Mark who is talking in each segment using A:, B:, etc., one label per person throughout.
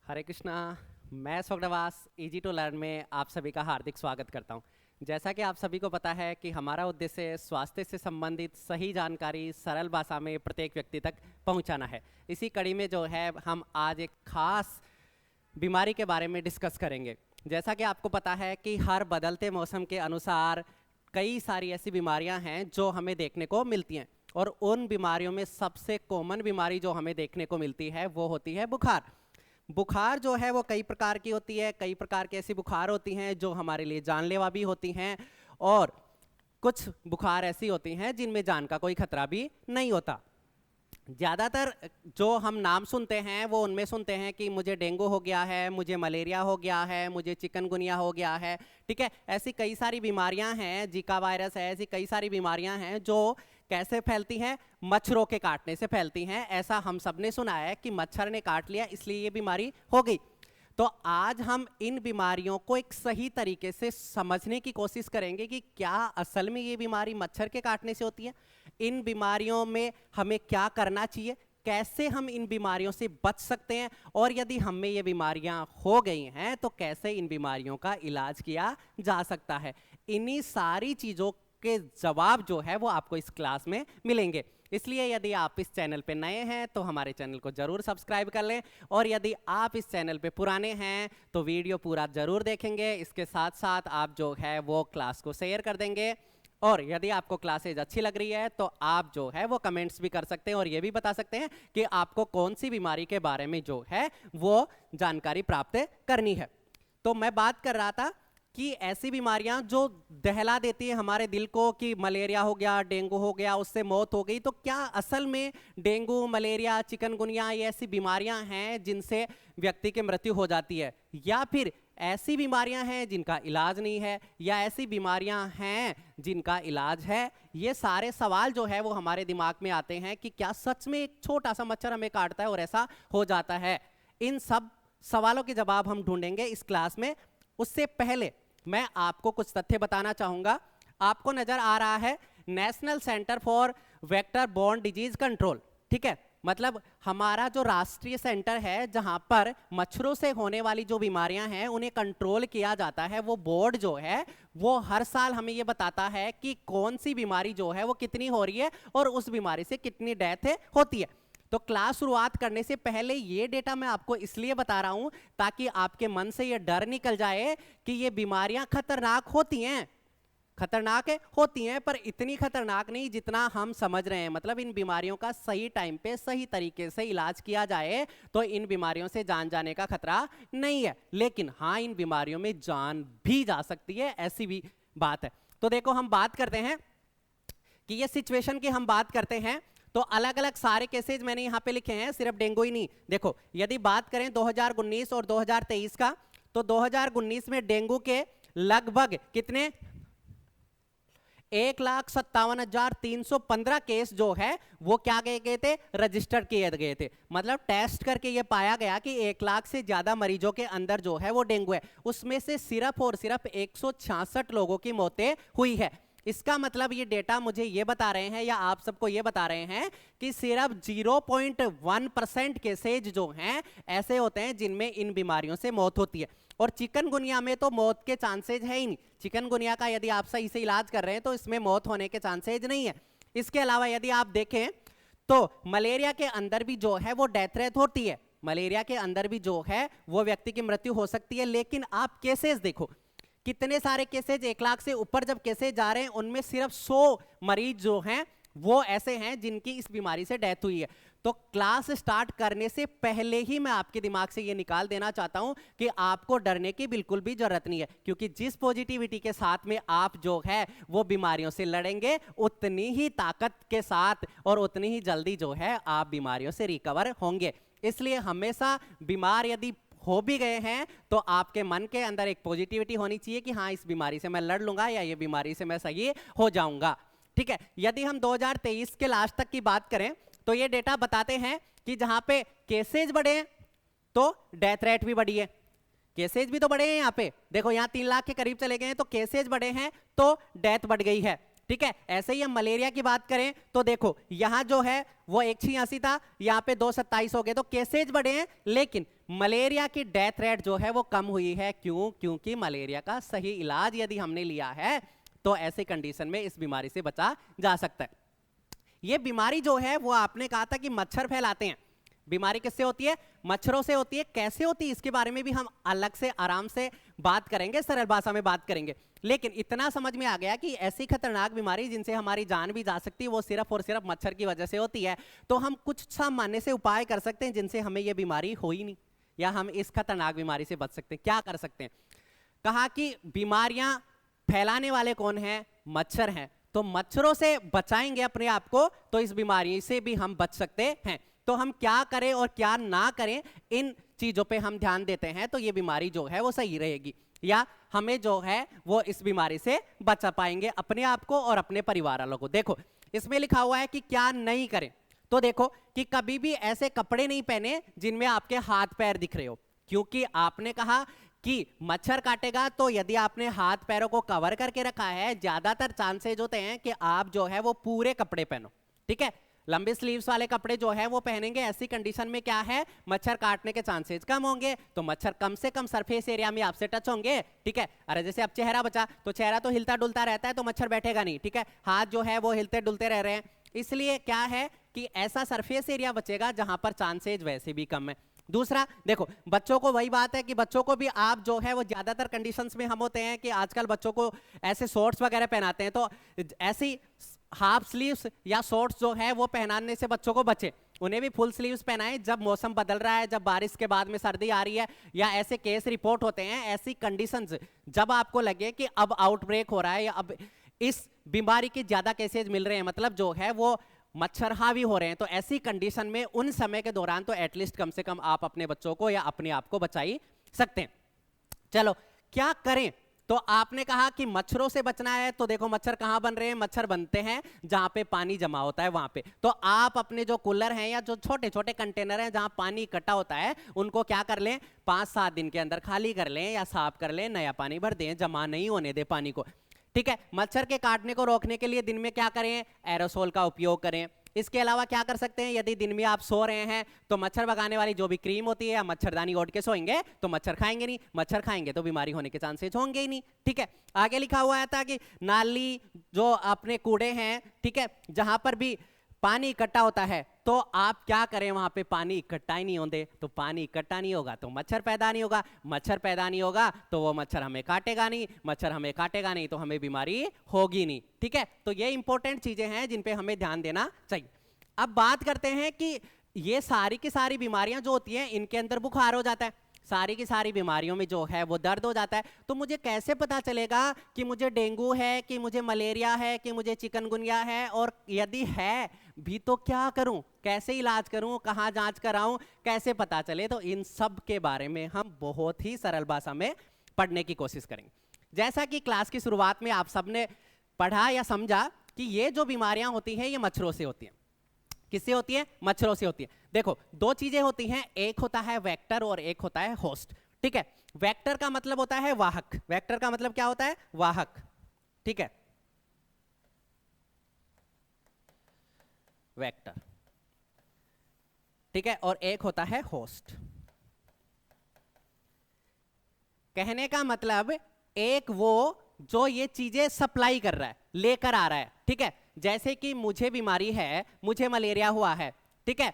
A: हरे कृष्णा। मैं स्वर्गवास easy to learn में आप सभी का हार्दिक स्वागत करता हूं। जैसा कि आप सभी को पता है कि हमारा उद्देश्य स्वास्थ्य से संबंधित सही जानकारी सरल भाषा में प्रत्येक व्यक्ति तक पहुंचाना है। इसी कड़ी में जो है हम आज एक खास बीमारी के बारे में डिस्कस करेंगे। जैसा कि आपको पता है कि हर बदलते मौसम के अनुसार कई सारी ऐसी बीमारियां हैं जो हमें देखने को मिलती हैं, और उन बीमारियों में सबसे कॉमन बीमारी जो हमें देखने को मिलती है वो होती है बुखार। बुखार जो है वो कई प्रकार की होती है। कई प्रकार की ऐसी बुखार होती हैं जो हमारे लिए जानलेवा भी होती हैं, और कुछ बुखार ऐसी होती हैं जिनमें जान का कोई खतरा भी नहीं होता। ज़्यादातर जो हम नाम सुनते हैं वो उनमें सुनते हैं कि मुझे डेंगू हो गया है, मुझे मलेरिया हो गया है, मुझे चिकनगुनिया हो गया है। ठीक है, ऐसी कई सारी बीमारियां हैं, जीका वायरस है, ऐसी कई सारी बीमारियां हैं जो कैसे फैलती हैं? मच्छरों के काटने से फैलती हैं। ऐसा हम सब ने सुना है कि मच्छर ने काट लिया इसलिए ये बीमारी हो गई। तो आज हम इन बीमारियों को एक सही तरीके से समझने की कोशिश करेंगे कि क्या असल में ये बीमारी मच्छर के काटने से होती है, इन बीमारियों में हमें क्या करना चाहिए, कैसे हम इन बीमारियों से बच सकते हैं, और यदि हमें ये बीमारियां हो गई हैं तो कैसे इन बीमारियों का इलाज किया जा सकता है। इन्हीं सारी चीज़ों के जवाब जो है वो आपको इस क्लास में मिलेंगे। इसलिए यदि आप इस चैनल पे नए हैं तो हमारे चैनल को जरूर सब्सक्राइब कर लें, और यदि आप इस चैनल पे पुराने हैं तो वीडियो पूरा जरूर देखेंगे। इसके साथ साथ आप जो है वो क्लास को शेयर कर देंगे, और यदि आपको क्लासेज अच्छी लग रही है तो आप जो है वो कमेंट्स भी कर सकते हैं और ये भी बता सकते हैं कि आपको कौन सी बीमारी के बारे में जो है वो जानकारी प्राप्त करनी है। तो मैं बात कर रहा था कि ऐसी बीमारियां जो दहला देती है हमारे दिल को कि मलेरिया हो गया, डेंगू हो गया, उससे मौत हो गई। तो क्या असल में डेंगू, मलेरिया, चिकनगुनिया ये ऐसी बीमारियां हैं जिनसे व्यक्ति की मृत्यु हो जाती है, या फिर ऐसी बीमारियां हैं जिनका इलाज नहीं है, या ऐसी बीमारियां हैं जिनका इलाज है? ये सारे सवाल जो है वो हमारे दिमाग में आते हैं कि क्या सच में एक छोटा सा मच्छर हमें काटता है और ऐसा हो जाता है। इन सब सवालों के जवाब हम ढूंढेंगे इस क्लास में। उससे पहले मैं आपको कुछ तथ्य बताना चाहूंगा। आपको नजर आ रहा है national centre for vector borne disease control. ठीक है, मतलब हमारा जो राष्ट्रीय सेंटर है जहां पर मच्छरों से होने वाली जो बीमारियां हैं उन्हें कंट्रोल किया जाता है, वो बोर्ड जो है वो हर साल हमें ये बताता है कि कौन सी बीमारी जो है वो कितनी हो रही है और उस बीमारी से कितनी डेथ होती है। तो क्लास शुरुआत करने से पहले ये डेटा मैं आपको इसलिए बता रहा हूं ताकि आपके मन से ये डर निकल जाए कि ये बीमारियां खतरनाक होती हैं। खतरनाक होती हैं पर इतनी खतरनाक नहीं जितना हम समझ रहे हैं। मतलब इन बीमारियों का सही टाइम पे सही तरीके से इलाज किया जाए तो इन बीमारियों से जान जाने का खतरा नहीं है, लेकिन हाँ इन बीमारियों में जान भी जा सकती है, ऐसी भी बात है। तो देखो हम बात करते हैं कि ये सिचुएशन की हम बात करते हैं तो अलग अलग सारे केसेज मैंने यहां पे लिखे हैं, सिर्फ डेंगू ही नहीं। देखो यदि बात करें 2019 और 2023 का, तो 2019 में डेंगू के लगभग कितने 1,57,315 केस जो है वो क्या गए थे, रजिस्टर किए गए थे। मतलब टेस्ट करके ये पाया गया कि 1 लाख से ज्यादा मरीजों के अंदर जो है वो डेंगू है। उसमें से सिर्फ और सिर्फ 166 लोगों की मौतें हुई है। इसका मतलब ये डेटा मुझे ये बता रहे हैं या आप सबको ये बता रहे हैं कि सिर्फ 0.1% केसेज जो हैं ऐसे होते हैं जिनमें इन बीमारियों से मौत होती है। और चिकनगुनिया में तो मौत के चांसेज है ही नहीं। चिकनगुनिया का यदि आप सही से इलाज कर रहे हैं तो इसमें मौत होने के चांसेज नहीं है। इसके अलावा यदि आप देखें तो मलेरिया के अंदर भी जो है वो डेथ रेट होती है। मलेरिया के अंदर भी जो है वो व्यक्ति की मृत्यु हो सकती है, लेकिन आप केसेज देखो कितने सारे केसेज, 1 लाख से ऊपर जब केसेज जा रहे हैं उनमें सिर्फ 100 मरीज जो हैं वो ऐसे हैं जिनकी इस बीमारी से डेथ हुई है। तो क्लास स्टार्ट करने से पहले ही मैं आपके दिमाग से ये निकाल देना चाहता हूं कि आपको डरने की बिल्कुल भी जरूरत नहीं है, क्योंकि जिस पॉजिटिविटी के साथ में आप जो है वो बीमारियों से लड़ेंगे उतनी ही ताकत के साथ और उतनी ही जल्दी जो है आप बीमारियों से रिकवर होंगे। इसलिए हमेशा बीमार यदि हो भी गए हैं तो आपके मन के अंदर एक पॉजिटिविटी होनी चाहिए कि हाँ इस बीमारी से मैं लड़ लूंगा या ये बीमारी से मैं सही हो जाऊंगा। ठीक है, यदि हम 2023 के लास्ट तक की बात करें तो ये डेटा बताते हैं कि जहां पे केसेज बढ़े हैं तो डेथ रेट भी बढ़ी है। केसेज भी तो बढ़े हैं, यहाँ पे देखो यहाँ 3 लाख के करीब चले गए हैं तो केसेज बढ़े हैं तो डेथ बढ़ गई है। ठीक है। ऐसे ही हम मलेरिया की बात करें तो देखो यहां जो है वो 186 था, यहाँ पे 227 हो गए, तो केसेज बढ़े हैं लेकिन मलेरिया की डेथ रेट जो है वो कम हुई है। क्यों? क्योंकि मलेरिया का सही इलाज यदि हमने लिया है तो ऐसे कंडीशन में इस बीमारी से बचा जा सकता है। ये बीमारी जो है वो आपने कहा था कि मच्छर फैलाते हैं। बीमारी किससे होती है? मच्छरों से होती है। कैसे होती है इसके बारे में भी हम अलग से आराम से बात करेंगे, सरल भाषा में बात करेंगे। लेकिन इतना समझ में आ गया कि ऐसी खतरनाक बीमारी जिनसे हमारी जान भी जा सकती है वो सिर्फ और सिर्फ मच्छर की वजह से होती है। तो हम कुछ सामान्य से उपाय कर सकते हैं जिनसे हमें ये बीमारी हो ही नहीं, या हम इस खतरनाक बीमारी से बच सकते हैं। क्या कर सकते हैं? कहा कि बीमारियां फैलाने वाले कौन हैं? मच्छर हैं। तो मच्छरों से बचाएंगे अपने आप को तो इस बीमारी से भी हम बच सकते हैं। तो हम क्या करें और क्या ना करें, इन चीजों पे हम ध्यान देते हैं तो ये बीमारी जो है वो सही रहेगी, या हमें जो है वो इस बीमारी से बचा पाएंगे अपने आप को और अपने परिवार वालों को। देखो इसमें लिखा हुआ है कि क्या नहीं करें। तो देखो कि कभी भी ऐसे कपड़े नहीं पहने जिनमें आपके हाथ पैर दिख रहे हो, क्योंकि आपने कहा कि मच्छर काटेगा। तो यदि आपने हाथ पैरों को कवर करके रखा है, ज्यादातर चांसेज होते हैं कि आप जो है वो पूरे कपड़े पहनो, ठीक है। लंबे स्लीव्स वाले कपड़े जो है वो पहनेंगे। ऐसी कंडीशन में क्या है, मच्छर काटने के चांसेस कम होंगे, तो मच्छर कम से कम सरफेस एरिया में आपसे टच होंगे, ठीक है। अरे जैसे अब चेहरा बचा तो चेहरा तो हिलता डुलता रहता है तो मच्छर बैठेगा नहीं, ठीक है। हाथ जो है वो हिलते डुलते रह रहे हैं, इसलिए क्या है कि ऐसा सरफेस एरिया बचेगा जहां पर चांसेज वैसे भी कम है। दूसरा देखो बच्चों को वही बात है कि बच्चों को भी आप जो है वो ज्यादातर कंडीशंस में हम होते हैं कि आजकल बच्चों को ऐसे शॉर्ट्स वगैरह पहनाते हैं, तो ऐसी हाफ स्लीव्स या शॉर्ट्स जो है वो पहनाने से बच्चों को बचे। उन्हें भी फुल स्लीव्स पहनाएं जब मौसम बदल रहा है, जब बारिश के बाद में सर्दी आ रही है, या ऐसे केस रिपोर्ट होते हैं, ऐसी कंडीशंस जब आपको लगे कि अब आउटब्रेक हो रहा है या अब इस बीमारी के ज्यादा केसेज मिल रहे हैं, मतलब जो है वो मच्छर हावी हो रहे हैं, तो ऐसी कंडीशन में उन समय के दौरान तो एटलीस्ट कम से कम आप अपने बच्चों को या अपने आप को बचा ही सकते हैं। चलो क्या करें? तो आपने कहा कि मच्छरों से बचना है, तो देखो मच्छर कहां बन रहे हैं? मच्छर बनते हैं जहां पे पानी जमा होता है वहां पे। तो आप अपने जो कूलर हैं या जो छोटे छोटे कंटेनर हैं जहां पानी इकट्ठा होता है उनको क्या कर लें, 5-7 दिन के अंदर खाली कर लें या साफ कर लें, नया पानी भर दें, जमा नहीं होने दे पानी को, ठीक है। मच्छर के काटने को रोकने के लिए दिन में क्या करें? एरोसोल का उपयोग करें। इसके अलावा क्या कर सकते हैं? यदि दिन में आप सो रहे हैं तो मच्छर भगाने वाली जो भी क्रीम होती है या मच्छरदानी ओढ़ के सोएंगे तो मच्छर खाएंगे नहीं, मच्छर खाएंगे तो बीमारी होने के चांसेस होंगे ही नहीं, ठीक है। आगे लिखा हुआ था कि नाली जो अपने कूड़े हैं, ठीक है, जहां पर भी पानी इकट्ठा होता है तो आप क्या करें, वहां पे पानी इकट्ठा ही नहीं होते, तो पानी इकट्ठा नहीं होगा तो मच्छर पैदा नहीं होगा, मच्छर पैदा नहीं होगा तो वो मच्छर हमें काटेगा नहीं, मच्छर हमें काटेगा नहीं तो हमें बीमारी होगी नहीं, ठीक है। तो ये इंपॉर्टेंट चीजें हैं जिन पे हमें ध्यान देना चाहिए। अब बात करते हैं कि ये सारी की सारी बीमारियां जो होती हैं इनके अंदर बुखार हो जाता है, सारी की सारी बीमारियों में जो है वो दर्द हो जाता है, तो मुझे कैसे पता चलेगा कि मुझे डेंगू है, कि मुझे मलेरिया है, कि मुझे चिकनगुनिया है, और यदि है भी तो क्या करूं, कैसे इलाज करूं, कहां जांच कराऊं, कैसे पता चले? तो इन सब के बारे में हम बहुत ही सरल भाषा में पढ़ने की कोशिश करेंगे। जैसा कि क्लास की शुरुआत में आप सबने पढ़ा या समझा कि ये जो बीमारियां होती हैं ये मच्छरों से होती हैं। किससे होती है? मच्छरों से होती है। देखो दो चीजें होती हैं, एक होता है वेक्टर और एक होता है होस्ट, ठीक है। वेक्टर का मतलब होता है वाहक, वेक्टर का मतलब क्या होता है? वाहक, ठीक है, वेक्टर, ठीक है। और एक होता है होस्ट। कहने का मतलब एक वो जो ये चीजें सप्लाई कर रहा है, लेकर आ रहा है, ठीक है। जैसे कि मुझे बीमारी है, मुझे मलेरिया हुआ है, ठीक है।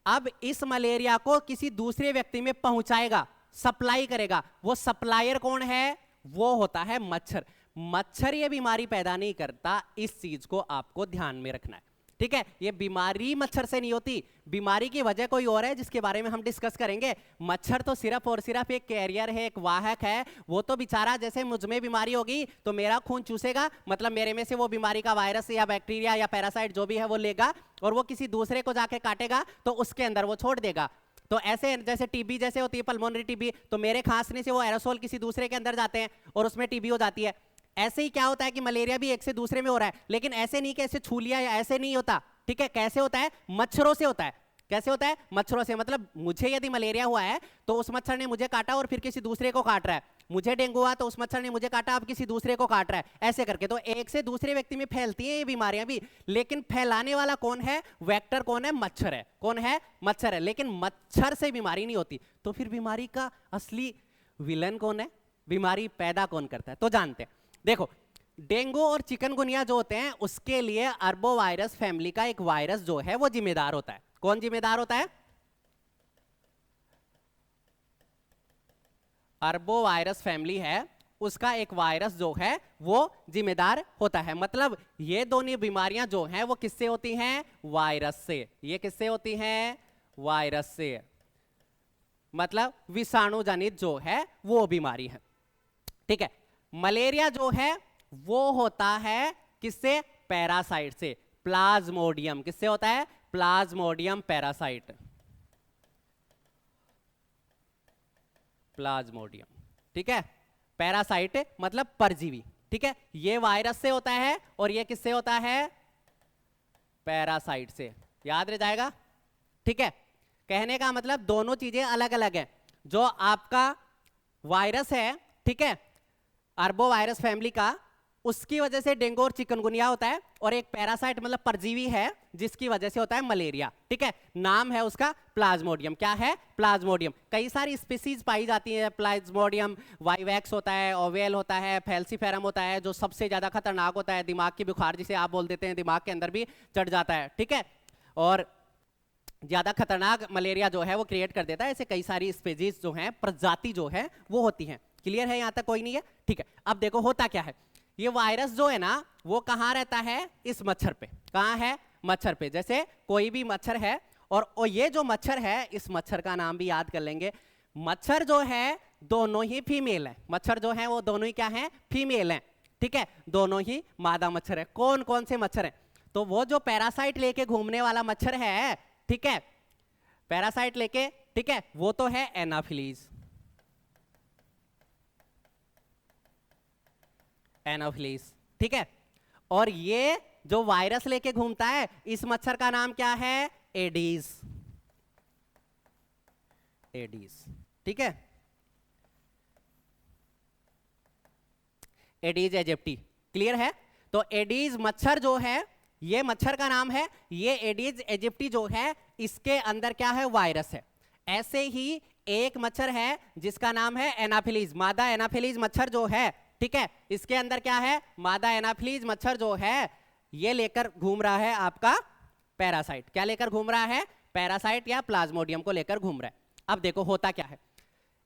A: अब इस मलेरिया को किसी दूसरे व्यक्ति में पहुंचाएगा, सप्लाई करेगा, वो सप्लायर कौन है? वो होता है मच्छर। मच्छर ये बीमारी पैदा नहीं करता, इस चीज को आपको ध्यान में रखना है, ठीक है। ये बीमारी मच्छर से नहीं होती, बीमारी की वजह कोई और है जिसके बारे में हम डिस्कस करेंगे। मच्छर तो सिर्फ और सिर्फ एक कैरियर है, एक वाहक है। वो तो बेचारा जैसे मुझ में बीमारी होगी तो मेरा खून चूसेगा, मतलब मेरे में से वो बीमारी का वायरस या बैक्टीरिया या पैरासाइट जो भी है वो लेगा और वो किसी दूसरे को जाके काटेगा तो उसके अंदर वो छोड़ देगा। तो ऐसे जैसे टीबी जैसे होती है, पल्मोनरी टीबी, तो मेरे खांसने से वो एरोसोल किसी दूसरे के अंदर जाते हैं और उसमें टीबी हो जाती है। ऐसे ही क्या होता है कि मलेरिया भी एक से दूसरे में हो रहा है, लेकिन ऐसे नहीं कि ऐसे छू लिया या ऐसे नहीं होता, ठीक है। कैसे होता है? मच्छरों से होता है। कैसे होता है? मच्छरों से। मतलब मुझे यदि मलेरिया हुआ है तो उस मच्छर ने मुझे काटा और फिर किसी दूसरे को काट रहा है, मुझे डेंगू हुआ तो उस मच्छर ने मुझे काटा, अब किसी दूसरे को काट रहा है, ऐसे करके तो एक से दूसरे व्यक्ति में फैलती हैं ये बीमारियां भी। लेकिन फैलाने वाला कौन है? वेक्टर कौन है? मच्छर है। कौन है? मच्छर है। लेकिन मच्छर से बीमारी नहीं होती, तो फिर बीमारी का असली विलन कौन है? बीमारी पैदा कौन करता है? तो जानते हैं। देखो, डेंगू और चिकनगुनिया जो होते हैं उसके लिए अर्बोवायरस फैमिली का एक वायरस जो है वो जिम्मेदार होता है। कौन जिम्मेदार होता है? अर्बोवायरस फैमिली है, उसका एक वायरस जो है वो जिम्मेदार होता है। मतलब ये दोनों बीमारियां जो हैं वो किससे होती हैं? वायरस से। ये किससे होती हैं? वायरस से। मतलब विषाणु जनित जो है वो बीमारी है। ठीक है। मलेरिया जो है वो होता है किससे? पैरासाइट से। प्लाज्मोडियम। किससे होता है? Plasmodium parasite. प्लाज्मोडियम। ठीक है। पैरासाइट मतलब परजीवी। ठीक है। ये वायरस से होता है और ये किससे होता है? पैरासाइट से। याद रह जाएगा। ठीक है। कहने का मतलब दोनों चीजें अलग अलग हैं। जो आपका वायरस है, ठीक है, अर्बोवायरस फैमिली का, उसकी वजह से डेंगू और चिकनगुनिया होता है, और एक पैरासाइट मतलब परजीवी है जिसकी वजह से होता है मलेरिया। ठीक है। नाम है उसका प्लाज्मोडियम। क्या है? प्लाज्मोडियम। कई सारी स्पीसीज पाई जाती है प्लाज्मोडियम। वाइवैक्स होता है, ओवेल होता है, फैल्सीफेरम होता है, जो सबसे ज्यादा खतरनाक होता है, दिमाग की बुखार जिसे आप बोल देते हैं, दिमाग के अंदर भी चढ़ जाता है। ठीक है। और ज्यादा खतरनाक मलेरिया जो है वो क्रिएट कर देता है। ऐसे कई सारी स्पीसीज जो हैं, प्रजाति जो है वो होती हैं। क्लियर है? यहां तक कोई नहीं है? ठीक है। अब देखो होता क्या है। ये वायरस जो है ना वो कहाँ रहता है? इस मच्छर पे। कहाँ है? मच्छर पे। जैसे कोई भी मच्छर है, और ये जो मच्छर है, इस मच्छर का नाम भी याद कर लेंगे। मच्छर जो है दोनों ही फीमेल है। मच्छर जो है वो दोनों ही क्या है? फीमेल है। ठीक है। दोनों ही मादा मच्छर है। कौन कौन से मच्छर है? तो वो जो पैरासाइट लेके घूमने वाला मच्छर है, ठीक है, पैरासाइट लेके, ठीक है, वो तो है एनाफिलीज। एनाफिलीज। ठीक है। और ये जो वायरस लेके घूमता है, इस मच्छर का नाम क्या है? एडीज। एडीज। ठीक है। Aedes aegypti. क्लियर है? तो एडीज मच्छर जो है, ये मच्छर का नाम है। ये एडीज एजिप्टी जो है, इसके अंदर क्या है? वायरस है। ऐसे ही एक मच्छर है जिसका नाम है एनाफिलीज। मादा एनाफिलीज मच्छर जो है, ठीक है, इसके अंदर क्या है? मादा एनाफिलीज मच्छर जो है ये लेकर घूम रहा है आपका पैरासाइट। क्या लेकर घूम रहा है? पैरासाइट या प्लाज्मोडियम को लेकर घूम रहा है। अब देखो होता क्या है।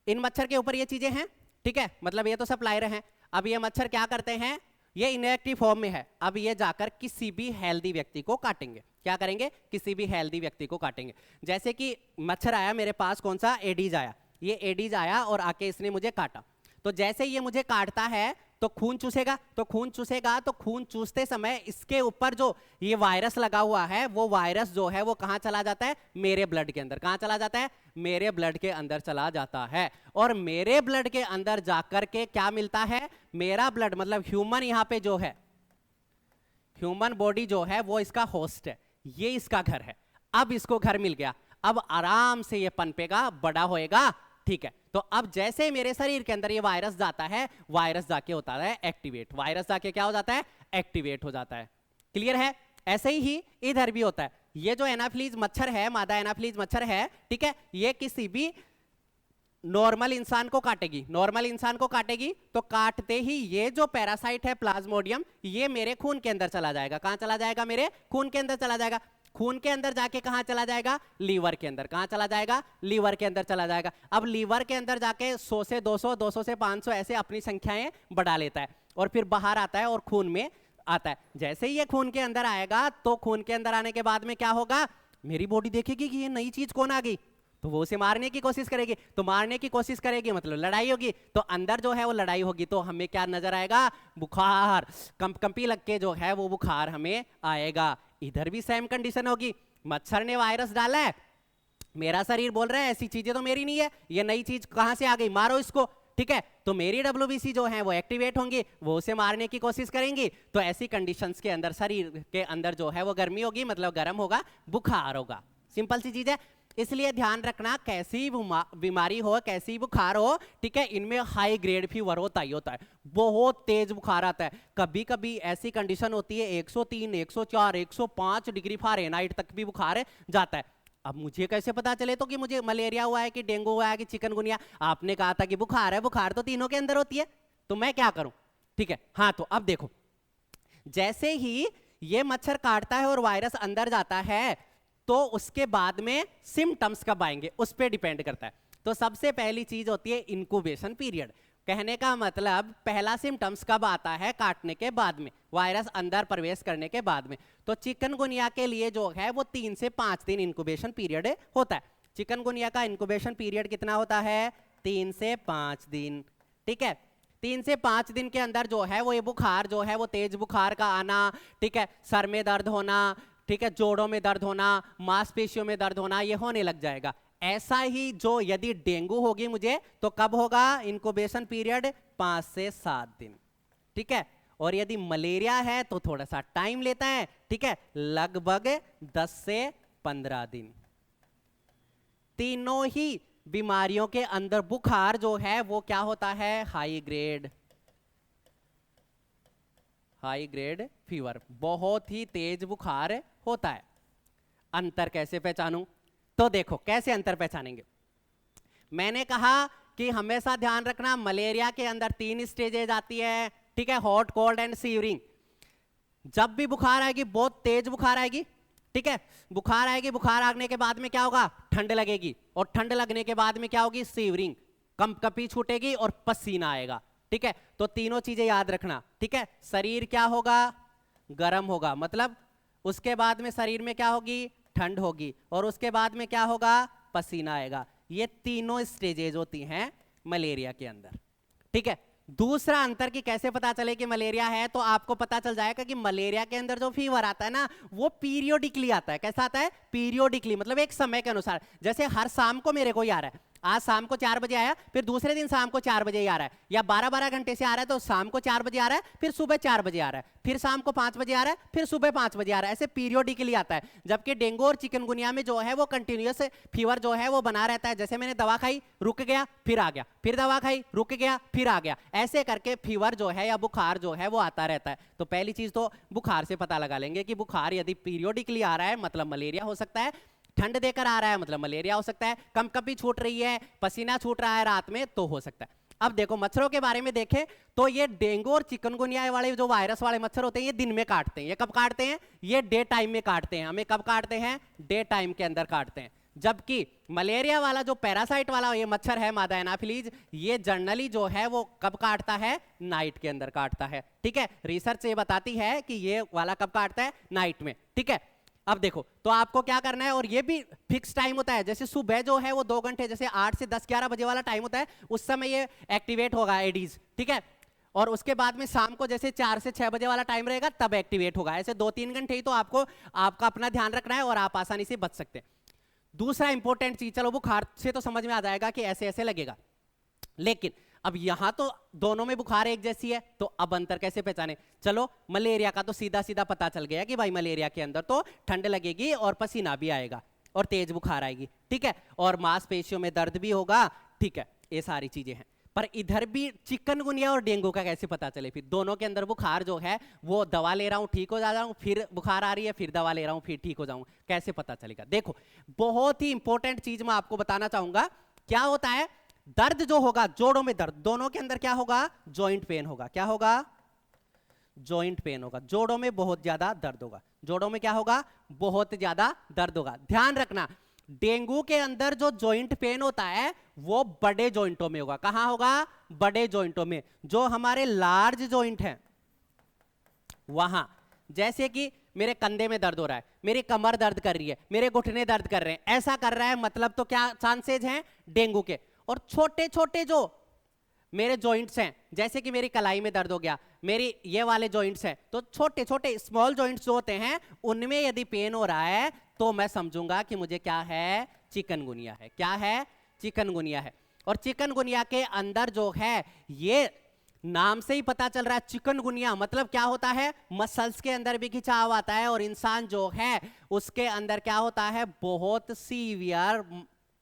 A: इन मच्छर के ऊपर ये चीजें हैं, ठीक है, मतलब ये तो सप्लायर हैं। अब ये मच्छर क्या करते हैं? ये इनएक्टिव फॉर्म में है। अब ये जाकर किसी भी हेल्दी व्यक्ति को काटेंगे। क्या करेंगे? किसी भी हेल्दी व्यक्ति को काटेंगे। जैसे कि मच्छर आया मेरे पास, कौन सा? एडीज आया। ये एडीज आया और आके इसने मुझे काटा। तो जैसे ये मुझे काटता है तो खून चूसेगा। तो खून चूसेगा तो खून चूसते समय इसके ऊपर जो ये वायरस लगा हुआ है, वो वायरस जो है वो कहां चला जाता है? मेरे ब्लड के अंदर। कहां चला जाता है? मेरे ब्लड के अंदर चला जाता है। और मेरे ब्लड के अंदर जाकर के क्या मिलता है? मेरा ब्लड मतलब ह्यूमन, यहां पे जो है ह्यूमन बॉडी जो है वो इसका होस्ट है, ये इसका घर है। अब इसको घर मिल गया, अब आराम से ये पनपेगा, बड़ा होएगा। ठीक है। तो अब जैसे मेरे शरीर के अंदर ये वायरस जाता है, वायरस जाके होता है एक्टिवेट। वायरस जाके क्या हो जाता है? एक्टिवेट हो जाता है। क्लियर है? ऐसे ही इधर भी होता है। ये जो एनाफिलीज मच्छर है, मादा एनाफिलीज मच्छर है, ठीक है, ये किसी भी नॉर्मल इंसान को काटेगी। नॉर्मल इंसान को काटेगी तो काटते ही ये जो पैरासाइट है प्लाज्मोडियम, ये मेरे खून के अंदर चला जाएगा। कहां चला जाएगा? मेरे खून के अंदर चला जाएगा। खून के अंदर जाके कहां चला जाएगा? लीवर के अंदर। कहां चला जाएगा? लीवर के अंदर चला जाएगा। अब लीवर के अंदर जाके 100 से 200, 200 से 500 ऐसे अपनी संख्याएं बढ़ा लेता है और फिर बाहर आता है और खून में आता है। जैसे ही ये खून के अंदर आएगा तो खून के अंदर आने के बाद में क्या होगा? मेरी बॉडी देखेगी कि ये नई चीज कौन आ गई, तो वो उसे मारने की कोशिश करेगी। तो मारने की कोशिश करेगी मतलब लड़ाई होगी। तो अंदर जो है वो लड़ाई होगी तो हमें क्या नजर आएगा? बुखार, कंपी लग के जो है वो बुखार हमें आएगा। इधर भी सेम कंडीशन होगी। मच्छर ने वायरस डाला है, मेरा शरीर बोल रहा है ऐसी चीजें तो मेरी नहीं है, ये नई चीज कहां से आ गई, मारो इसको। ठीक है, तो मेरी WBC जो है वो एक्टिवेट होंगी, वो उसे मारने की कोशिश करेंगी। तो ऐसी कंडीशंस के अंदर शरीर के अंदर जो है वो गर्मी होगी, मतलब गर्म होगा, बुखार होगा। सिंपल सी चीज है। इसलिए ध्यान रखना, कैसी बीमारी हो, कैसी बुखार हो, ठीक है, इनमें हाई ग्रेड फीवर होता ही होता है, बहुत तेज बुखार आता है। कभी कभी ऐसी कंडीशन होती है 103, 104, 105 डिग्री फ़ारेनहाइट तक भी बुखार जाता है। अब मुझे कैसे पता चले तो कि मुझे मलेरिया हुआ है कि डेंगू हुआ है कि चिकनगुनिया? आपने कहा था कि बुखार है, बुखार तो तीनों के अंदर होती है, तो मैं क्या करूं? ठीक है, हाँ, तो अब देखो, जैसे ही ये मच्छर काटता है और वायरस अंदर जाता है, तो उसके बाद में सिम्टम्स कब आएंगे उस पर डिपेंड करता है। तो सबसे पहली चीज होती है इंक्यूबेशन पीरियड। कहने का मतलब पहला सिम्टम्स कब आता है? काटने के बाद में, वायरस अंदर प्रवेश करने के बाद में। तो चिकनगुनिया के लिए जो है वो 3 से 5 दिन इंक्यूबेशन पीरियड होता है। चिकनगुनिया का इंक्यूबेशन पीरियड कितना होता है? 3 से 5 दिन, ठीक है। 3 से 5 दिन के अंदर जो है वो ये बुखार जो है वो तेज बुखार का आना, ठीक है, सर में दर्द होना, ठीक है, जोड़ों में दर्द होना, मांसपेशियों में दर्द होना, ये होने लग जाएगा। ऐसा ही जो यदि डेंगू होगी मुझे तो कब होगा? इंक्यूबेशन पीरियड 5 से 7 दिन, ठीक है। और यदि मलेरिया है तो थोड़ा सा टाइम लेता है, ठीक है, लगभग 10 से 15 दिन। तीनों ही बीमारियों के अंदर बुखार जो है वो क्या होता है? हाई ग्रेड फीवर, बहुत ही तेज बुखार होता है। अंतर कैसे पहचानूं? तो देखो कैसे अंतर पहचानेंगे। मैंने कहा कि हमेशा ध्यान रखना, मलेरिया के अंदर 3 स्टेजेज आती है, ठीक है, हॉट, कोल्ड एंड सीवरिंग। जब भी बुखार आएगी बहुत तेज बुखार आएगी, ठीक है, बुखार आएगी, बुखार आने के बाद में क्या होगा? ठंड लगेगी, और ठंड लगने के बाद में क्या होगी? सीवरिंग, कंपकपी छूटेगी और पसीना आएगा, ठीक है। तो तीनों चीजें याद रखना, ठीक है। शरीर क्या होगा? गर्म होगा, मतलब उसके बाद में शरीर में क्या होगी? ठंड होगी, और उसके बाद में क्या होगा? पसीना आएगा। ये तीनों स्टेजेज होती हैं मलेरिया के अंदर, ठीक है। दूसरा अंतर कि कैसे पता चले कि मलेरिया है, तो आपको पता चल जाएगा कि मलेरिया के अंदर जो फीवर आता है ना वो पीरियोडिकली आता है। कैसा आता है? पीरियोडिकली, मतलब एक समय के अनुसार। जैसे हर शाम को मेरे को ही आ रहा है, आज शाम को 4 बजे आया, फिर दूसरे दिन शाम को 4 बजे ही आ रहा है, या 12-12 घंटे से आ रहा है, तो शाम को 4 बजे आ रहा है, फिर सुबह 4 बजे आ रहा है, फिर शाम को 5 बजे आ रहा है, फिर सुबह 5 बजे आ रहा है, ऐसे पीरियोडिकली आता है। जबकि डेंगू और चिकनगुनिया में जो है वो कंटिन्यूअस फीवर जो है वो बना रहता है। जैसे मैंने दवा खाई, रुक गया, फिर आ गया, फिर दवा खाई, रुक गया, फिर आ गया, ऐसे करके फीवर जो है या बुखार जो है वो आता रहता है। तो पहली चीज तो बुखार से पता लगा लेंगे कि बुखार यदि पीरियोडिकली आ रहा है मतलब मलेरिया हो सकता है, ठंड देकर आ रहा है मतलब मलेरिया हो सकता है, कंपकपी छूट रही है, पसीना छूट रहा है रात में, तो हो सकता है। अब देखो मच्छरों के बारे में देखें तो ये डेंगू और चिकनगुनिया वाले जो वायरस वाले मच्छर होते हैं ये दिन में काटते हैं। ये कब काटते हैं? ये डे टाइम में काटते हैं। हमें कब काटते हैं? डे टाइम के अंदर काटते हैं। जबकि मलेरिया वाला जो पैरासाइट वाला ये मच्छर है, मादा एनाफिलीज, ये जनरली जो है वो कब काटता है? नाइट के अंदर काटता है, ठीक है। रिसर्च ये बताती है कि ये वाला कब काटता है? नाइट में, ठीक है। अब देखो तो आपको क्या करना है, और ये भी फिक्स टाइम होता है। जैसे सुबह जो है वो 2 घंटे, जैसे 8 से 10-11 बजे वाला टाइम होता है, उस समय ये एक्टिवेट होगा एडीज, ठीक है। और उसके बाद में शाम को जैसे 4 से 6 बजे वाला टाइम रहेगा तब एक्टिवेट होगा। ऐसे 2-3 घंटे ही तो आपको आपका अपना ध्यान रखना है और आप आसानी से बच सकते हैं। दूसरा इंपॉर्टेंट चीज, चलो बुखार से तो समझ में आ जाएगा कि ऐसे ऐसे लगेगा, लेकिन अब यहां तो दोनों में बुखार एक जैसी है, तो अब अंतर कैसे पहचाने? चलो मलेरिया का तो सीधा सीधा पता चल गया कि भाई मलेरिया के अंदर तो ठंड लगेगी और पसीना भी आएगा और तेज बुखार आएगी, ठीक है, और मांसपेशियों में दर्द भी होगा, ठीक है, ये सारी चीजें हैं। पर इधर भी चिकनगुनिया और डेंगू का कैसे पता चले? फिर दोनों के अंदर बुखार जो है वो दवा ले रहा हूं, ठीक हो जा रहा हूं, फिर बुखार आ रही है, फिर दवा ले रहा हूं, फिर ठीक हो जाऊं, कैसे पता चलेगा? देखो बहुत ही इंपॉर्टेंट चीज मैं आपको बताना चाहूंगा। क्या होता है? दर्द जो होगा, जोड़ों में दर्द, दोनों के अंदर क्या होगा? जॉइंट पेन होगा। क्या होगा? जॉइंट पेन होगा। जोड़ों में बहुत ज्यादा दर्द होगा। जोड़ों में क्या होगा? बहुत ज्यादा दर्द होगा। ध्यान रखना, डेंगू के अंदर जो जॉइंट पेन होता है वो बड़े जॉइंटों में होगा। कहां होगा? बड़े जॉइंटों में। जो हमारे लार्ज जॉइंट हैं वहां, जैसे कि मेरे कंधे में दर्द हो रहा है, मेरी कमर दर्द कर रही है, मेरे घुटने दर्द कर रहे हैं, ऐसा कर रहा है, मतलब तो क्या चांसेज हैं डेंगू के। और छोटे छोटे जो मेरे जॉइंट्स हैं, जैसे कि मेरी कलाई में दर्द हो गया, मेरी ये वाले जॉइंट्स हैं, तो छोटे छोटे स्मॉल जॉइंट्स जो होते हैं उनमें यदि पेन हो रहा है तो मैं समझूंगा कि मुझे क्या है? चिकनगुनिया है। क्या है? चिकनगुनिया है। और चिकनगुनिया के अंदर जो है ये नाम से ही पता चल रहा है चिकनगुनिया मतलब क्या होता है, मसल्स के अंदर भी खिंचाव आता है और इंसान जो है उसके अंदर क्या होता है, बहुत सीवियर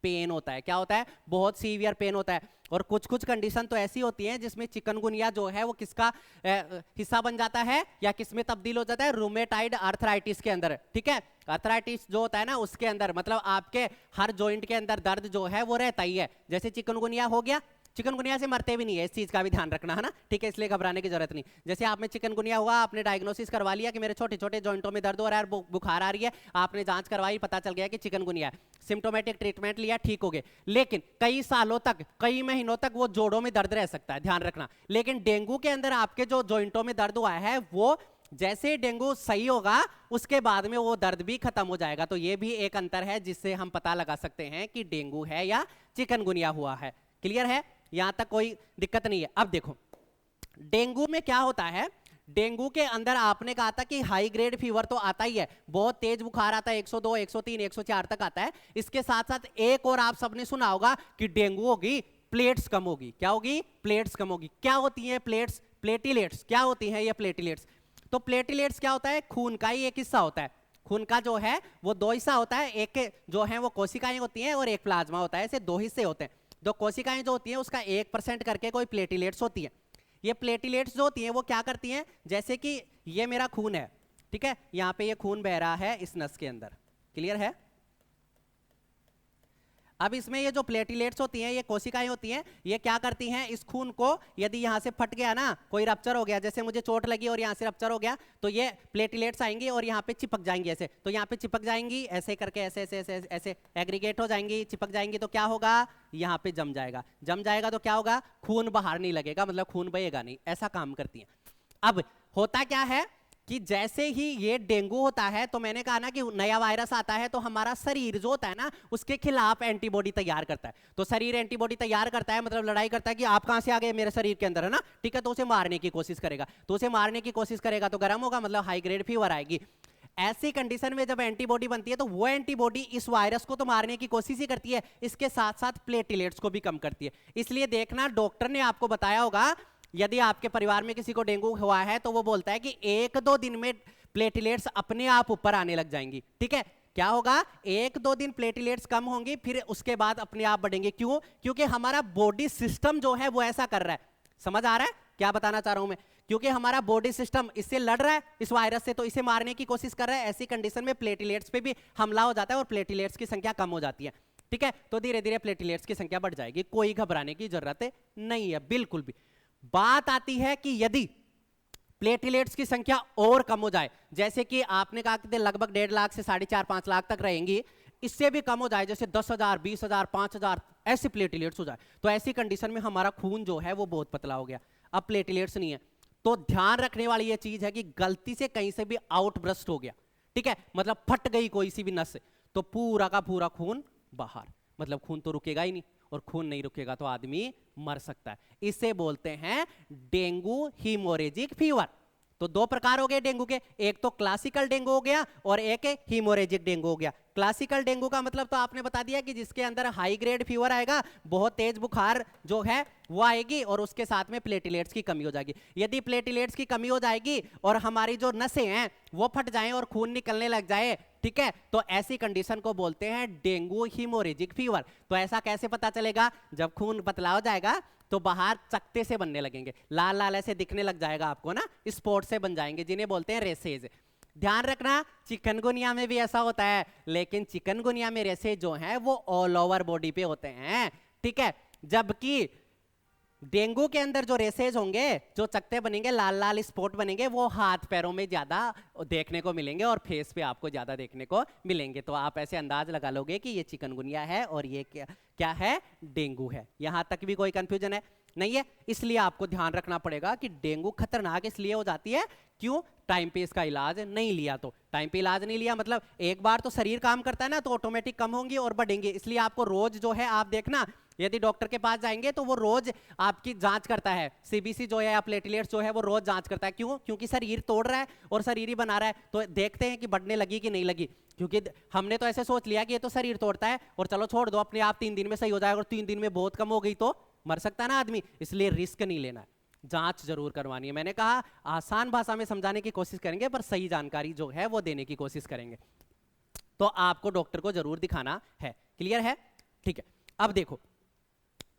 A: पेन होता है। क्या होता है, बहुत सीवियर पेन होता है। और कुछ कुछ कंडीशन तो ऐसी होती हैं जिसमें चिकनगुनिया जो है वो किसका हिस्सा बन जाता है या किसमें तब्दील हो जाता है, रूमेटाइड आर्थराइटिस के अंदर। ठीक है, आर्थराइटिस जो होता है ना उसके अंदर मतलब आपके हर जॉइंट के अंदर दर्द जो है वो रहता ही है। जैसे चिकनगुनिया हो गया, चिकनगुनिया से मरते भी नहीं है, इस चीज का भी ध्यान रखना है ना, ठीक है, इसलिए घबराने की जरूरत नहीं। जैसे आप में चिकनगुनिया हुआ, आपने डायग्नोसिस करवा लिया कि मेरे छोटे छोटे जॉइंटों में दर्द हो रहा है, बुखार आ रही है, आपने जांच करवाई, पता चल गया कि चिकनगुनिया है, सिम्टोमेटिक ट्रीटमेंट लिया, ठीक हो गए। लेकिन कई सालों तक, कई महीनों तक वो जोड़ों में दर्द रह सकता है, ध्यान रखना। लेकिन डेंगू के अंदर आपके जो जॉइंटों में दर्द हुआ है वो जैसे डेंगू सही होगा उसके बाद में वो दर्द भी खत्म हो जाएगा। तो ये भी एक अंतर है जिससे हम पता लगा सकते हैं कि डेंगू है या चिकनगुनिया हुआ है। क्लियर है, यहां तक कोई दिक्कत नहीं है। अब देखो डेंगू में क्या होता है, डेंगू के अंदर आपने कहा था कि हाई ग्रेड फीवर तो आता ही है, बहुत तेज बुखार आता है, 102, 103, 104 तक आता है। इसके साथ साथ एक और आप सबने सुना होगा कि डेंगू होगी प्लेट्स कम होगी। क्या होगी, प्लेट्स कम होगी। क्या होती हैं प्लेट्स, प्लेटिलेट्स। क्या होती हैं ये प्लेटिलेट्स, तो प्लेटिलेट्स क्या होता है, खून का ही एक हिस्सा होता है। खून का जो है वो दो हिस्सा होता है, एक जो है वो कोशिकाएं होती हैं और एक प्लाज्मा होता है, ऐसे दो हिस्से होते हैं। दो कोशिकाएं जो होती हैं उसका 1% करके कोई प्लेटिलेट्स होती है। ये प्लेटिलेट्स जो होती हैं वो क्या करती हैं, जैसे कि ये मेरा खून है, ठीक है, यहाँ पे ये खून बह रहा है इस नस के अंदर, क्लियर है। अब इसमें ये जो प्लेटिलेट्स होती हैं, ये कोशिकाएं होती हैं, ये क्या करती हैं, इस खून को यदि यहाँ से फट गया ना, कोई रप्चर हो गया, जैसे मुझे चोट लगी और यहाँ से रप्चर हो गया, तो ये प्लेटिलेट्स आएंगी और यहाँ पे चिपक जाएंगी ऐसे। तो यहाँ पे चिपक जाएंगी ऐसे करके, ऐसे ऐसे ऐसे ऐसे एग्रीगेट हो जाएंगी, चिपक जाएंगी, तो क्या होगा, यहाँ पे जम जाएगा। जम जाएगा तो क्या होगा, खून बाहर नहीं लगेगा, मतलब खून बहेगा नहीं, ऐसा काम करती हैं। अब होता क्या है कि जैसे ही ये डेंगू होता है, तो मैंने कहा ना कि नया वायरस आता है तो हमारा शरीर जो होता है ना उसके खिलाफ एंटीबॉडी तैयार करता है। तो शरीर एंटीबॉडी तैयार करता है मतलब लड़ाई करता है कि आप कहां से आ गए मेरे शरीर के अंदर, है ना, ठीक है, तो उसे मारने की कोशिश करेगा। तो उसे मारने की कोशिश करेगा तो गर्म होगा, मतलब हाई ग्रेड फीवर आएगी। ऐसी कंडीशन में जब एंटीबॉडी बनती है तो वो एंटीबॉडी इस वायरस को तो मारने की कोशिश ही करती है, इसके साथ साथ प्लेटिलेट्स को भी कम करती है। इसलिए देखना डॉक्टर ने आपको बताया होगा, यदि आपके परिवार में किसी को डेंगू हुआ है तो वो बोलता है कि 1-2 दिन में प्लेटिलेट्स अपने आप ऊपर आने लग जाएंगी। ठीक है, क्या होगा, 1-2 दिन प्लेटिलेट्स कम होंगी, फिर उसके बाद अपने आप बढ़ेंगे। क्यों, क्योंकि हमारा बॉडी सिस्टम जो है वो ऐसा कर रहा है। समझ आ रहा है क्या बताना चाह रहा हूं मैं, क्योंकि हमारा बॉडी सिस्टम इससे लड़ रहा है, इस वायरस से, तो इसे मारने की कोशिश कर रहा है। ऐसी कंडीशन में प्लेटिलेट्स पे भी हमला हो जाता है और प्लेटिलेट्स की संख्या कम हो जाती है। ठीक है, तो धीरे धीरे प्लेटिलेट्स की संख्या बढ़ जाएगी, कोई घबराने की जरूरत नहीं है बिल्कुल भी। बात आती है कि यदि प्लेटिलेट्स की संख्या और कम हो जाए, जैसे कि आपने कहा कि लगभग 1.5 लाख से 4.5-5 लाख तक रहेंगी, इससे भी कम हो जाए, जैसे 10,000, 20,000, 5,000 ऐसे प्लेटिलेट्स हो जाए, तो ऐसी कंडीशन में हमारा खून जो है वो बहुत पतला हो गया, अब प्लेटिलेट्स नहीं है। तो ध्यान रखने वाली ये चीज है कि गलती से कहीं से भी आउटब्रस्ट हो गया, ठीक है, मतलब फट गई कोई सी भी नस से, तो पूरा का पूरा खून बाहर, मतलब खून तो रुकेगा ही नहीं, और खून नहीं रुकेगा तो आदमी मर सकता है। इसे बोलते हैं डेंगू हीमोरेजिक फीवर। तो दो प्रकार हो गए डेंगू के, एक तो क्लासिकल डेंगू हो गया और एक हीमोरेजिक डेंगू हो गया। क्लासिकल डेंगू का मतलब तो आपने बता दिया कि जिसके अंदर हाई ग्रेड फीवर आएगा, बहुत तेज बुखार जो है वो आएगी और उसके साथ में प्लेटिलेट्स की कमी हो जाएगी। यदि प्लेटिलेट्स की कमी हो जाएगी और हमारी जो नसें हैं वो फट जाएं और खून निकलने लग जाए, ठीक है, तो ऐसी कंडीशन को बोलते हैं डेंगू हीमोरेजिक फीवर। तो ऐसा कैसे पता चलेगा, जब खून पतला हो जाएगा तो बाहर चकते से बनने लगेंगे, लाल लाल ऐसे दिखने लग जाएगा आपको ना, स्पॉट से बन जाएंगे, जिन्हें बोलते हैं रेसेज। ध्यान रखना चिकनगुनिया में भी ऐसा होता है, लेकिन चिकनगुनिया में रेसेज जो हैं वो ऑल ओवर बॉडी पे होते हैं, ठीक है, जबकि डेंगू के अंदर जो रेसेज होंगे, जो चकते बनेंगे, लाल लाल स्पॉट बनेंगे, वो हाथ पैरों में ज्यादा देखने को मिलेंगे और फेस पे आपको ज्यादा देखने को मिलेंगे। तो आप ऐसे अंदाज लगा लोगे कि ये चिकनगुनिया है और ये क्या है, डेंगू है। यहां तक भी कोई कंफ्यूजन है नहीं है। इसलिए आपको ध्यान रखना पड़ेगा कि डेंगू खतरनाक इसलिए हो जाती है, क्यों, टाइम पे इसका इलाज नहीं लिया। तो टाइम पे इलाज नहीं लिया मतलब एक बार तो शरीर काम करता है ना, तो ऑटोमेटिक कम होंगी और बढ़ेंगे। इसलिए आपको रोज जो है, आप देखना यदि डॉक्टर के पास जाएंगे तो वो रोज आपकी जांच करता है, सीबीसी जो है या प्लेटलेट्स जो है वो रोज जांच करता है। क्यों, क्योंकि शरीर तोड़ रहा है और शरीर ही बना रहा है, तो देखते हैं कि बढ़ने लगी कि नहीं लगी। क्योंकि हमने तो ऐसे सोच लिया कि ये तो शरीर तोड़ता है और चलो छोड़ दो, अपने आप 3 दिन में सही हो जाएगा, और 3 दिन में बहुत कम हो गई तो मर सकता है ना आदमी, इसलिए रिस्क नहीं लेना है। जांच जरूर करवानी है। मैंने कहा आसान भाषा में समझाने की कोशिश करेंगे पर सही जानकारी जो है वो देने की कोशिश करेंगे। तो आपको डॉक्टर को जरूर दिखाना है। क्लियर है? ठीक है। अब देखो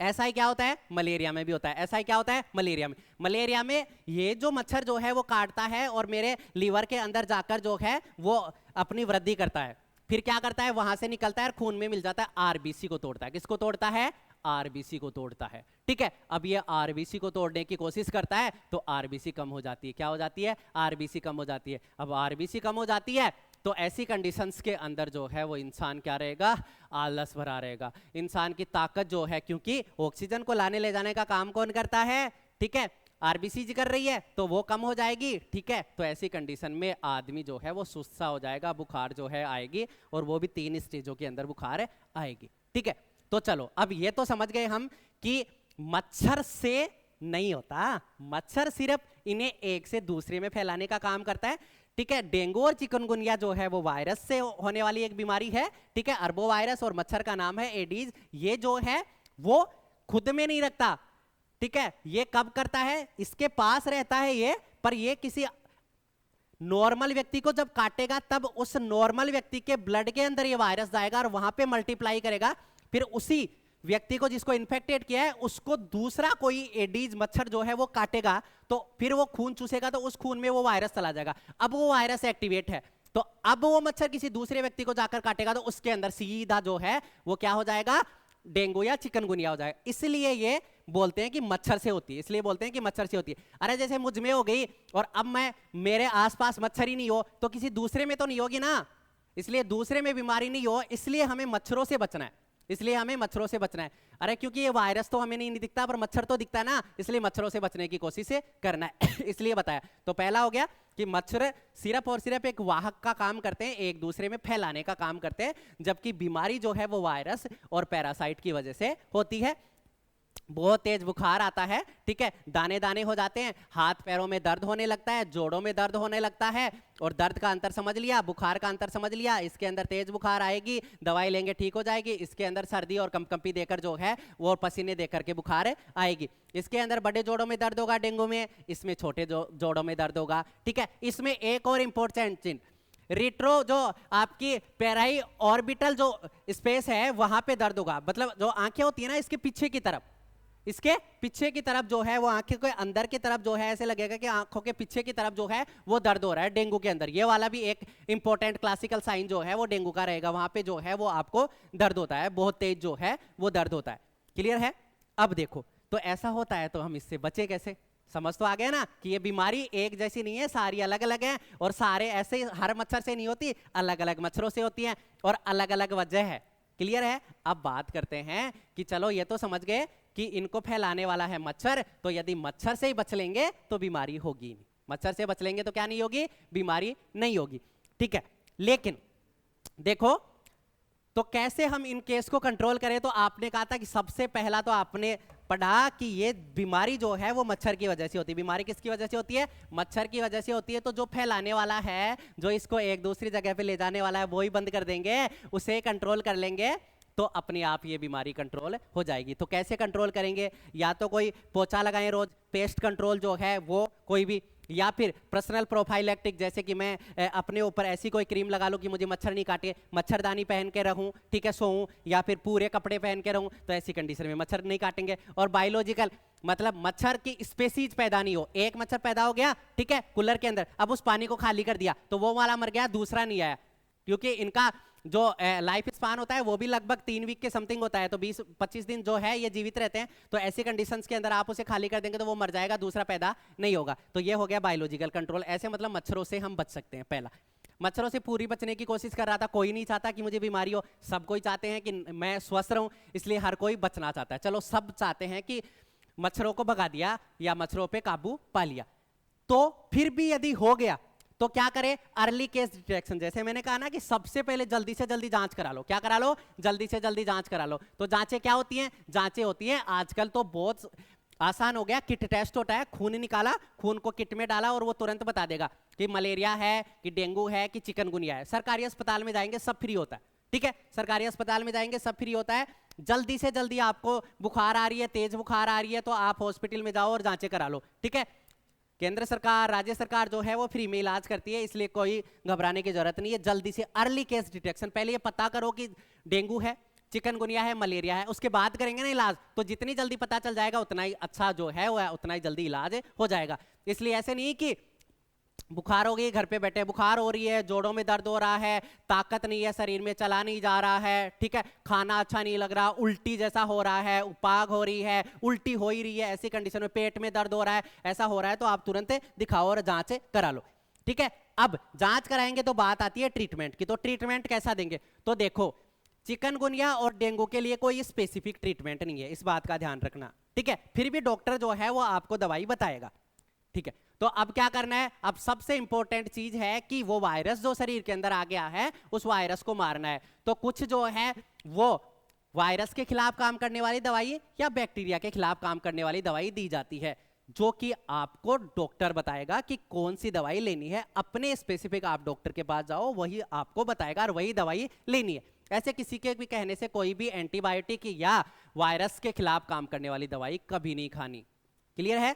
A: SI क्या होता है? मलेरिया में भी होता है। SI क्या होता है? मलेरिया में। मलेरिया में ये जो मच्छर जो है वो काटता है और मेरे लीवर के अंदर जाकर जो है वो अपनी वृद्धि करता है, फिर क्या करता है, वहां से निकलता है और खून में मिल जाता है, RBC को तोड़ता है। किसको तोड़ता है? RBC को तोड़ता है। ठीक है। अब ये RBC को तोड़ने की कोशिश करता है तो RBC कम हो जाती है। क्या हो जाती है? RBC कम हो जाती है। अब RBC कम हो जाती है तो ऐसी कंडीशंस के अंदर जो है वो इंसान क्या रहेगा? आलस भरा रहेगा। इंसान की ताकत जो है, क्योंकि ऑक्सीजन को लाने ले जाने का काम कौन करता है? ठीक है, RBC कर रही है तो वो कम हो जाएगी। ठीक है, तो ऐसी कंडीशन में आदमी जो है वो सुस्त सा हो जाएगा, बुखार जो है आएगी, और वो भी 3 स्टेजों के अंदर बुखार आएगी। ठीक है, तो चलो अब ये तो समझ गए हम कि मच्छर से नहीं होता, मच्छर सिर्फ इन्हें एक से दूसरे में फैलाने का काम करता है। ठीक है, डेंगू और चिकनगुनिया जो है वो वायरस से होने वाली एक बीमारी है। ठीक है, अरबो वायरस, और मच्छर का नाम है एडीज। ये जो है वो खुद में नहीं रखता। ठीक है, ये कब करता है? इसके पास रहता है ये, पर ये किसी नॉर्मल व्यक्ति को जब काटेगा तब उस नॉर्मल व्यक्ति के ब्लड के अंदर ये वायरस जाएगा और वहां पे मल्टीप्लाई करेगा। फिर उसी व्यक्ति को जिसको इन्फेक्टेड किया है उसको दूसरा कोई एडीज मच्छर जो है वो काटेगा, तो फिर वो खून चूसेगा तो उस खून में वो वायरस चला जाएगा। अब वो वायरस एक्टिवेट है तो अब वो मच्छर किसी दूसरे व्यक्ति को जाकर काटेगा तो उसके अंदर सीधा जो है वो क्या हो जाएगा? डेंगू या चिकनगुनिया हो जाएगा। इसलिए ये बोलते हैं कि मच्छर से होती है, इसलिए बोलते हैं कि मच्छर से होती है। अरे जैसे मुझ में हो गई और अब मैं, मेरे आसपास मच्छर ही नहीं हो तो किसी दूसरे में तो नहीं होगी ना, इसलिए दूसरे में बीमारी नहीं हो, इसलिए हमें मच्छरों से बचना है, इसलिए हमें मच्छरों से बचना है। अरे क्योंकि ये वायरस तो हमें नहीं दिखता पर मच्छर तो दिखता है ना, इसलिए मच्छरों से बचने की कोशिश करना है इसलिए बताया। तो पहला हो गया कि मच्छर सिर्फ और सिर्फ एक वाहक का काम करते हैं, एक दूसरे में फैलाने का काम करते हैं, जबकि बीमारी जो है वो वायरस और पैरासाइट की वजह से होती है। बहुत तेज बुखार आता है, ठीक है, दाने दाने हो जाते हैं, हाथ पैरों में दर्द होने लगता है, जोड़ों में दर्द होने लगता है, और दर्द का अंतर समझ लिया, बुखार का अंतर समझ लिया। इसके अंदर तेज बुखार आएगी, दवाई लेंगे ठीक हो जाएगी। इसके अंदर सर्दी और कंपकंपी देकर जो है वो पसीने देकर के बुखार आएगी। इसके अंदर बड़े जोड़ों में दर्द होगा डेंगू में, इसमें छोटे जोड़ों में दर्द होगा। ठीक है, इसमें एक और इंपॉर्टेंट चीज, रिट्रो जो आपकी पेराई ऑर्बिटल जो स्पेस है वहां पे दर्द होगा, मतलब जो आंखें होती है ना इसके पीछे की तरफ, इसके पीछे की तरफ जो है वो आंखें के अंदर की तरफ जो है ऐसे लगेगा कि आंखों के पीछे की तरफ जो है वो दर्द हो रहा है डेंगू के अंदर। ये वाला भी एक इंपॉर्टेंट क्लासिकल साइन जो है वो डेंगू का रहेगा, वहां पे जो है वो आपको दर्द होता है, बहुत तेज जो है वो दर्द होता है। क्लियर है? अब देखो, तो ऐसा होता है तो हम इससे बचे कैसे? समझ तो आ गया ना कि ये बीमारी एक जैसी नहीं है, सारी अलग अलग है, और सारे ऐसे हर मच्छर से नहीं होती, अलग अलग मच्छरों से होती है और अलग अलग वजह है। क्लियर है? अब बात करते हैं कि चलो ये तो समझ गए कि इनको फैलाने वाला है मच्छर, तो यदि मच्छर से ही बच लेंगे तो बीमारी होगी नहीं, मच्छर से बच लेंगे तो क्या नहीं होगी? बीमारी नहीं होगी। ठीक है, लेकिन देखो तो कैसे हम इन केस को कंट्रोल करें? तो आपने कहा था कि सबसे पहला तो आपने पढ़ा कि ये बीमारी जो है वो मच्छर की वजह से होती है। बीमारी किसकी वजह से होती है? मच्छर की वजह से होती है। तो जो फैलाने वाला है, जो इसको एक दूसरी जगह पे ले जाने वाला है, वो ही बंद कर देंगे, उसे कंट्रोल कर लेंगे तो अपने आप ये बीमारी कंट्रोल हो जाएगी। तो कैसे कंट्रोल करेंगे? या तो कोई पोछा लगाएं रोज, पेस्ट कंट्रोल जो है वो कोई भी, या फिर पर्सनल प्रोफाइलैक्टिक, जैसे कि मैं अपने ऊपर ऐसी कोई क्रीम लगा लूं कि मुझे मच्छर नहीं काटे, मच्छरदानी पहन के रहूं, ठीक है, सोऊं, या फिर पूरे कपड़े पहन के रहूं, तो ऐसी कंडीशन में मच्छर नहीं काटेंगे। और बायोलॉजिकल मतलब मच्छर की स्पेसीज पैदा नहीं हो, एक मच्छर पैदा हो गया, ठीक है, कूलर के अंदर, अब उस पानी को खाली कर दिया तो वो वाला मर गया, दूसरा नहीं आया, क्योंकि इनका जो लाइफ स्पान होता है वो भी लगभग 3 वीक के समथिंग होता है, तो 20-25 दिन जो है ये जीवित रहते हैं। तो ऐसी कंडीशंस के अंदर आप उसे खाली कर देंगे तो वो मर जाएगा, दूसरा पैदा नहीं होगा। तो ये हो गया बायोलॉजिकल कंट्रोल। ऐसे मतलब मच्छरों से हम बच सकते हैं। पहला, मच्छरों से पूरी बचने की कोशिश कर रहा था, कोई नहीं चाहता कि मुझे बीमारी हो, सब कोई चाहते हैं कि मैं स्वस्थ रहूं, इसलिए हर कोई बचना चाहता है। चलो सब चाहते हैं कि मच्छरों को भगा दिया या मच्छरों पे काबू पा लिया, तो फिर भी यदि हो गया तो क्या करें? Early case detection. जैसे मैंने कहा ना कि सबसे पहले जल्दी से जल्दी जांच करा लो। क्या करा लो? जल्दी से जल्दी जांच करा लो। तो जांचें क्या होती हैं? जांचें होती हैं, आजकल तो बहुत आसान हो गया, किट टेस्ट होता है, खून निकाला, खून को किट में डाला और वो तुरंत बता देगा कि मलेरिया है, कि डेंगू है, कि चिकनगुनिया है। सरकारी अस्पताल में जाएंगे सब फ्री होता है, ठीक है, सरकारी अस्पताल में जाएंगे सब फ्री होता है। जल्दी से जल्दी आपको बुखार आ रही है, तेज बुखार आ रही है, तो आप हॉस्पिटल में जाओ और जांचें करा लो, ठीक है। केंद्र सरकार, राज्य सरकार जो है वो फ्री में इलाज करती है, इसलिए कोई घबराने की जरूरत नहीं है। जल्दी से अर्ली केस डिटेक्शन, पहले ये पता करो कि डेंगू है, चिकनगुनिया है, मलेरिया है, उसके बाद करेंगे ना इलाज, तो जितनी जल्दी पता चल जाएगा उतना ही अच्छा जो है वो उतना ही जल्दी इलाज हो जाएगा। इसलिए ऐसे नहीं कि बुखार हो गई, घर पे बैठे बुखार हो रही है, जोड़ों में दर्द हो रहा है, ताकत नहीं है शरीर में, चला नहीं जा रहा है, ठीक है, खाना अच्छा नहीं लग रहा, उल्टी जैसा हो रहा है, उपाग हो रही है, उल्टी हो ही रही है, ऐसी कंडीशन में पेट में दर्द हो रहा है, ऐसा हो रहा है, तो आप तुरंत दिखाओ और जांच करा लो, ठीक है। अब जांच कराएंगे तो बात आती है ट्रीटमेंट की। तो ट्रीटमेंट कैसा देंगे? तो देखो, चिकनगुनिया और डेंगू के लिए कोई स्पेसिफिक ट्रीटमेंट नहीं है, इस बात का ध्यान रखना, ठीक है। फिर भी डॉक्टर जो है वो आपको दवाई बताएगा, ठीक है। तो अब क्या करना है? अब सबसे इंपॉर्टेंट चीज है कि वो वायरस जो शरीर के अंदर आ गया है उस वायरस को मारना है। तो कुछ जो है वो वायरस के खिलाफ काम करने वाली दवाई या बैक्टीरिया के खिलाफ काम करने वाली दवाई दी जाती है, जो कि आपको डॉक्टर बताएगा कि कौन सी दवाई लेनी है। अपने स्पेसिफिक आप डॉक्टर के पास जाओ, वही आपको बताएगा और वही दवाई लेनी है। ऐसे किसी के भी कहने से कोई भी एंटीबायोटिक या वायरस के खिलाफ काम करने वाली दवाई कभी नहीं खानी। क्लियर है?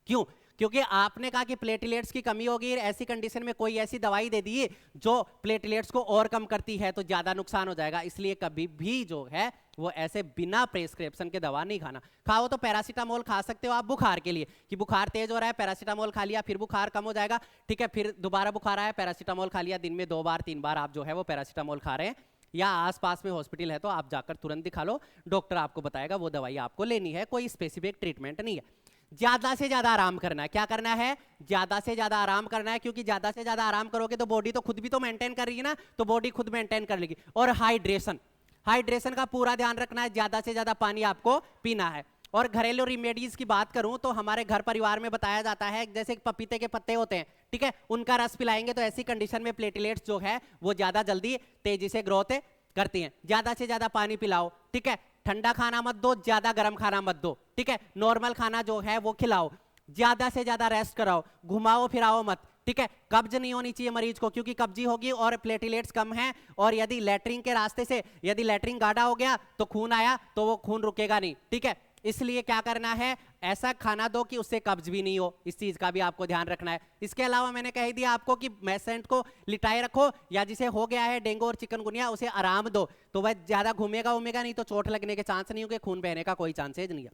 A: क्यों? क्योंकि आपने कहा कि प्लेटलेट्स की कमी होगी, ऐसी कंडीशन में कोई ऐसी दवाई दे दी जो प्लेटलेट्स को और कम करती है, तो ज्यादा नुकसान हो जाएगा। इसलिए कभी भी जो है वो ऐसे बिना प्रेस्क्रिप्शन के दवा नहीं खाना। खाओ तो पैरासीटामोल खा सकते हो आप बुखार के लिए, कि बुखार तेज हो रहा है, पैरासीटामोल खा लिया, फिर बुखार कम हो जाएगा, ठीक है। फिर दोबारा बुखार आया, पैरासीटामोल खा लिया, दिन में 2 बार 3 बार आप जो है वो पैरासीटामोल खा रहे हैं, या आसपास में हॉस्पिटल है तो आप जाकर तुरंत दिखा लो, डॉक्टर आपको बताएगा वो दवाई आपको लेनी है, कोई स्पेसिफिक ट्रीटमेंट नहीं है। ज्यादा से ज्यादा आराम करना है। क्या करना है? ज्यादा से ज्यादा आराम करना है, क्योंकि ज्यादा से ज्यादा आराम करोगे तो बॉडी तो खुद भी तो मेंटेन कर रही है ना, तो बॉडी खुद मेंटेन कर लेगी। और हाइड्रेशन, हाइड्रेशन का पूरा ध्यान रखना है, ज्यादा से ज्यादा पानी आपको पीना है। और घरेलू रेमेडीज की बात करूं तो हमारे घर परिवार में बताया जाता है, जैसे पपीते के पत्ते होते हैं, ठीक है, उनका रस पिलाएंगे तो ऐसी कंडीशन में प्लेटलेट्स जो है वो ज्यादा जल्दी तेजी से ग्रोथ करती हैं। ज्यादा से ज्यादा पानी पिलाओ, ठीक है। ठंडा खाना मत दो, ज्यादा गर्म खाना मत दो, ठीक है। नॉर्मल खाना जो है वो खिलाओ, ज्यादा से ज्यादा रेस्ट कराओ, घुमाओ फिराओ मत, ठीक है। कब्ज नहीं होनी चाहिए मरीज को, क्योंकि कब्जी होगी और प्लेटलेट्स कम हैं, और यदि लैट्रिन के रास्ते से यदि लैट्रिन गाढ़ा हो गया तो खून आया तो वो खून रुकेगा नहीं, ठीक है। इसलिए क्या करना है? ऐसा खाना दो कि उससे कब्ज भी नहीं हो, इस चीज का भी आपको ध्यान रखना है। इसके अलावा मैंने कह दिया आपको कि पेशेंट को लिटाए रखो, या जिसे हो गया है डेंगू और चिकनगुनिया उसे आराम दो, तो वह ज्यादा घूमेगा उमेगा नहीं, तो चोट लगने के चांस नहीं होंगे, खून बहने का कोई चांसेज नहीं है।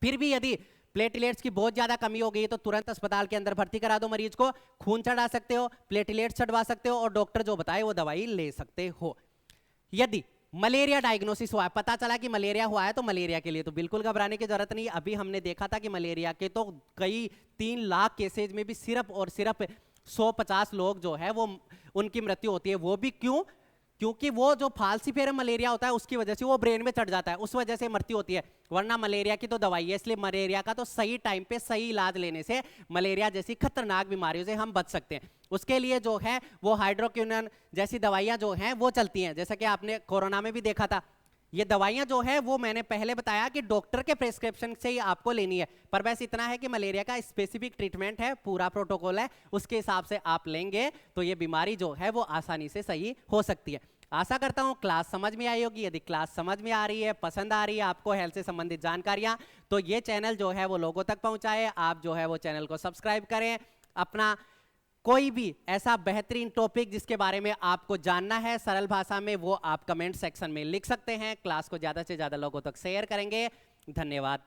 A: फिर भी यदि प्लेटलेट्स की बहुत ज्यादा कमी हो गई तो तुरंत अस्पताल के अंदर भर्ती करा दो मरीज को, खून चढ़ा सकते हो, प्लेटलेट्स चढ़वा सकते हो, और डॉक्टर जो बताए वो दवाई ले सकते हो। यदि मलेरिया डायग्नोसिस हुआ है, पता चला कि मलेरिया हुआ है, तो मलेरिया के लिए तो बिल्कुल घबराने की जरूरत नहीं। अभी हमने देखा था कि मलेरिया के तो कई 3 लाख केसेज में भी सिर्फ और सिर्फ 150 लोग जो है वो उनकी मृत्यु होती है। वो भी क्यों? क्योंकि वो जो फाल्सीफेरम मलेरिया होता है उसकी वजह से वो ब्रेन में चढ़ जाता है, उस वजह से मृत्यु होती है। वरना मलेरिया की तो दवाई है, इसलिए मलेरिया का तो सही टाइम पे सही इलाज लेने से मलेरिया जैसी खतरनाक बीमारियों से हम बच सकते हैं। उसके लिए जो है वो हाइड्रोक्विनोन जैसी दवाइयां जो हैं वो चलती हैं, जैसा कि आपने कोरोना में भी देखा था। ये दवाइयां जो है वो मैंने पहले बताया कि डॉक्टर के प्रिस्क्रिप्शन से ही आपको लेनी है, पर बस इतना है कि मलेरिया का स्पेसिफिक ट्रीटमेंट है, पूरा प्रोटोकॉल है, उसके हिसाब से आप लेंगे तो ये बीमारी जो है वो आसानी से सही हो सकती है। आशा करता हूँ क्लास समझ में आई होगी। यदि क्लास समझ में आ रही है, पसंद आ रही है आपको हेल्थ से संबंधित जानकारियाँ, तो ये चैनल जो है वो लोगों तक पहुँचाए, आप जो है वो चैनल को सब्सक्राइब करें। अपना कोई भी ऐसा बेहतरीन टॉपिक जिसके बारे में आपको जानना है सरल भाषा में, वो आप कमेंट सेक्शन में लिख सकते हैं। क्लास को ज़्यादा से ज़्यादा लोगों तक शेयर करेंगे। धन्यवाद।